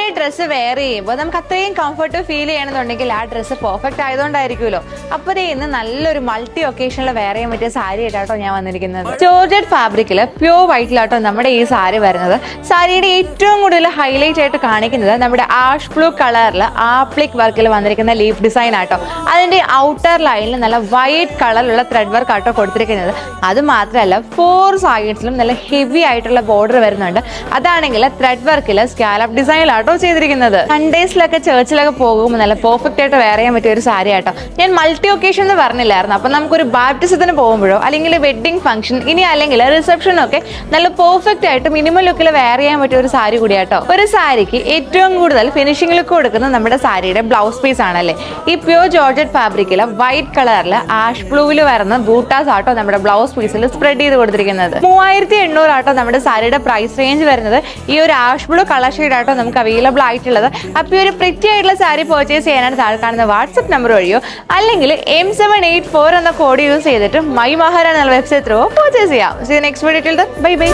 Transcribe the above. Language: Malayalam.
നമ്മളൊരു ഡ്രസ്സ് വെയർ ചെയ്യുമ്പോൾ നമുക്ക് അത്രയും കംഫർട്ട് ഫീൽ ചെയ്യണമെന്നുണ്ടെങ്കിൽ ആ ഡ്രസ്സ് പെർഫെക്റ്റ് ആയതുകൊണ്ടായിരിക്കുമല്ലോ. അപ്പോൾ ഇന്ന് നല്ലൊരു മൾട്ടി ഒക്കേഷനിൽ വെയർ ചെയ്യാൻ പറ്റിയ സാരി ആയിട്ടാട്ടോ ഞാൻ വന്നിരിക്കുന്നത്. ജോർജറ്റ് ഫാബ്രിക്കിൽ പ്യൂർ വൈറ്റിലാട്ടോ നമ്മുടെ ഈ സാരി വരുന്നത്. സാരിയുടെ ഏറ്റവും കൂടുതൽ ഹൈലൈറ്റ് ആയിട്ട് കാണിക്കുന്നത് നമ്മുടെ ആഷ് ബ്ലൂ കളറിൽ ആപ്ലിക് വർക്കിൽ വന്നിരിക്കുന്ന ലീഫ് ഡിസൈൻ ആട്ടോ. അതിന്റെ ഔട്ടർ ലൈനിൽ നല്ല വൈറ്റ് കളറിലുള്ള ത്രെഡ് വർക്ക് ആട്ടോ കൊടുത്തിരിക്കുന്നത്. അത് മാത്രമല്ല 4 സൈഡ്സിലും നല്ല ഹെവി ആയിട്ടുള്ള ബോർഡർ വരുന്നുണ്ട്. അതാണെങ്കിൽ ത്രെഡ് വർക്കിൽ സ്കാലപ്പ് ഡിസൈനിലാട്ടോ ചെയ്തിരിക്കുന്നത്. സൺഡേസിലൊക്കെ ചർച്ചിലൊക്കെ പോകുമ്പോൾ നല്ല പെർഫെക്റ്റ് ആയിട്ട് വെയർ ചെയ്യാൻ പറ്റിയ ഒരു സാരി ആട്ടോ. ഞാൻ മൾട്ടി ഒക്കേഷൻ എന്ന് പറഞ്ഞില്ലായിരുന്നു. അപ്പം നമുക്കൊരു ബാപ്റ്റിസത്തിന് പോകുമ്പോഴോ അല്ലെങ്കിൽ വെഡിങ് ഫംഗ്ഷൻ ഇനി അല്ലെങ്കിൽ റിസപ്ഷനൊക്കെ നല്ല പെർഫെക്റ്റ് ആയിട്ട് മിനിമം ലുക്കിൽ വെയർ ചെയ്യാൻ പറ്റിയ ഒരു സാരി കൂടിയാട്ടോ. ഒരു സാരിക്ക് ഏറ്റവും കൂടുതൽ ഫിനിഷിംഗ് ലുക്ക് കൊടുക്കുന്നത് നമ്മുടെ സാരിയുടെ ബ്ലൗസ് പീസ് ആണല്ലേ. ഈ പ്യൂർ ജോർജറ്റ് ഫാബ്രിക്കിൽ വൈറ്റ് കളറിൽ ആഷ് ബ്ലൂവിൽ വരുന്ന ബൂട്ടാസ് ആട്ടോ നമ്മുടെ ബ്ലൗസ് പീസിൽ സ്പ്രെഡ് ചെയ്ത് കൊടുത്തിരിക്കുന്നത്. 3800 ആട്ടോ നമ്മുടെ സാരിയുടെ പ്രൈസ് റേഞ്ച് വരുന്നത്. ഈ ഒരു ആഷ് ബ്ലൂ കളർ ഷെയ്ഡ് ആട്ടോ നമുക്ക് അവൈലബിൾ ആയിട്ടുള്ളത്. അപ്പോൾ ഈ ഒരു പ്രിറ്റി ആയിട്ടുള്ള സാരി പർച്ചേസ് ചെയ്യാനാണ് താഴെ കാണുന്ന വാട്സ്ആപ്പ് നമ്പർ വഴിയോ അല്ലെങ്കിൽ M784 എന്ന കോഡ് യൂസ് ചെയ്തിട്ട് മൈ മഹാരാണ എന്ന വെബ്സൈറ്റ് ത്രൂ പർച്ചേസ് ചെയ്യാം. See next video. Bye by.